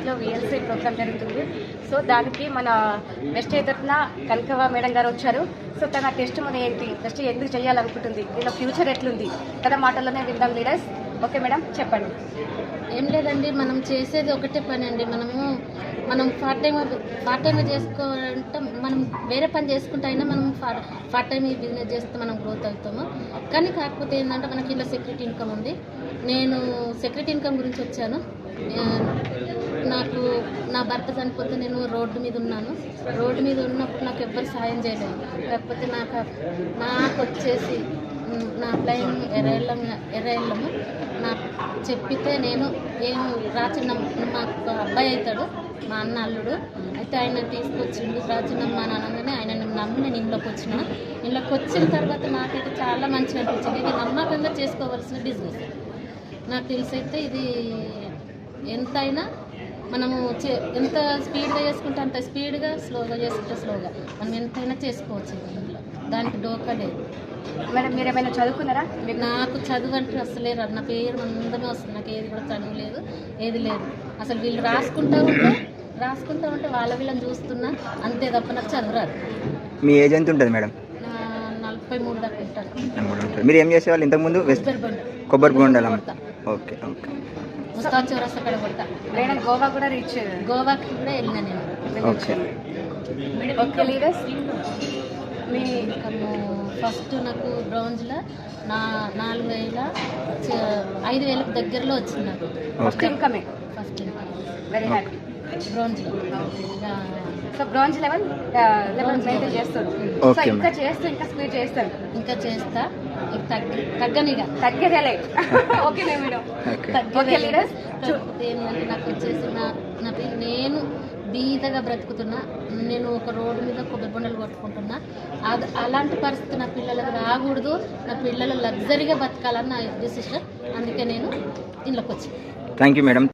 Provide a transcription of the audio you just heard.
కాలేజ్లో VLC programme జరుగుతుంది. So దానికి మన వెస్ట్ తరఫున కనకవ మేడం గారు వచ్చారు. సో తన టెస్ట్ మన ఏంటి, టెస్ట్ ఎందుకు చేయాలనుకుంటుంది, దీనిలో ఫ్యూచర్ ఎట్లుంది, తన మాటల్లోనే విందాం లీడర్స్. ఓకే మేడం, చెప్పండి. ఏం లేదండి, మనం చేసేది ఒకటే పని అండి. మనం పార్ట్ టైం చేసుకోవాలంటే మనం వేరే పని చేసుకుంటే అయినా మనం పార్ట్ టైం ఈ బిజినెస్ చేస్తే మనం గ్రోత్ అవుతాము. కానీ కాకపోతే ఏంటంటే మనకి ఇలా సెక్యూరిటీ ఇన్కమ్ ఉంది. నేను సెక్యూరిటీ ఇన్కమ్ గురించి వచ్చాను. నాకు నా భర్త చనిపోతే నేను రోడ్డు మీద ఉన్నాను. రోడ్డు మీద ఉన్నప్పుడు నాకు ఎవ్వరు సాయం చేయలేదు. కాకపోతే నాకు వచ్చేసి నా అప్లైన్ ఎర్రఎల్లము నాకు చెప్పితే నేను ఏం రాచిన మాకు అబ్బాయి అవుతాడు, మా అన్న అల్లుడు అయితే ఆయన తీసుకొచ్చిండు. రాచినమ్మ అని అనగానే ఆయన నమ్మి నేను ఇంట్లోకి వచ్చిన తర్వాత నాకైతే చాలా మంచిగా అనిపించింది. ఇది నమ్మకంగా చేసుకోవాల్సిన బిజినెస్. నాకు తెలిసైతే ఇది ఎంతైనా మనము ఎంత స్పీడ్గా చేసుకుంటే అంత స్పీడ్గా, స్లోగా చేసుకుంటే స్లోగా మనం ఎంతైనా చేసుకోవచ్చు. దానికి డోకా లేదు. మేడం మీరు ఏమైనా చదువుకున్నారా? నాకు చదువు అంటే అసలే రాదు. నా పేరు అందమే వస్తుంది. నాకు ఏది కూడా చదువు లేదు, ఏది లేదు. అసలు వీళ్ళు రాసుకుంటూ ఉంటే వీళ్ళని చూస్తున్నా అంతే తప్ప నాకు చదువు రాదు. మీ ఏజ్ ఎంత ఉంటుంది మేడం? 43 దాకా ఉంటాను. మీరు ఏం చేసేవాళ్ళు ఇంతకుముందు? కొబ్బరి బొండాల. Okay okay. ముస్తా చౌరస్తా అక్కడ కొడతా మేడం. గోవా కూడా గోవాకి కూడా వెళ్ళినా నేను. ఓకే ఓకే లీడర్స్, మీ ఫస్ట్ నాకు బ్రౌన్జ్లో 5,000 దగ్గరలో వచ్చింది నాకు ఫస్ట్ ఇన్కమ్. Very happy. బ్రౌన్జ్లో సో బ్రాంజ్ లెవెల్ మెయింటైన్ చేస్తారు. సో ఇంకా స్పీడ్ చేస్తారు. ఇంకా చేస్తా, తగ్గనిగా తగ్గేదేలే. Okay madam. ఓకే లీడర్స్, ఏంటంటే నాకు వచ్చేసి నేను బీదగా బ్రతుకుతున్నా. నేను ఒక రోడ్డు మీద కొబ్బరి బొండలు కొట్టుకుంటున్నా. అలాంటి పరిస్థితి నా పిల్లలకు రాకూడదు. నా పిల్లలు లగ్జరీగా బతకాలని నా డిసిషన్. అందుకే నేను ఇంట్లోకి వచ్చాను. Thank you madam.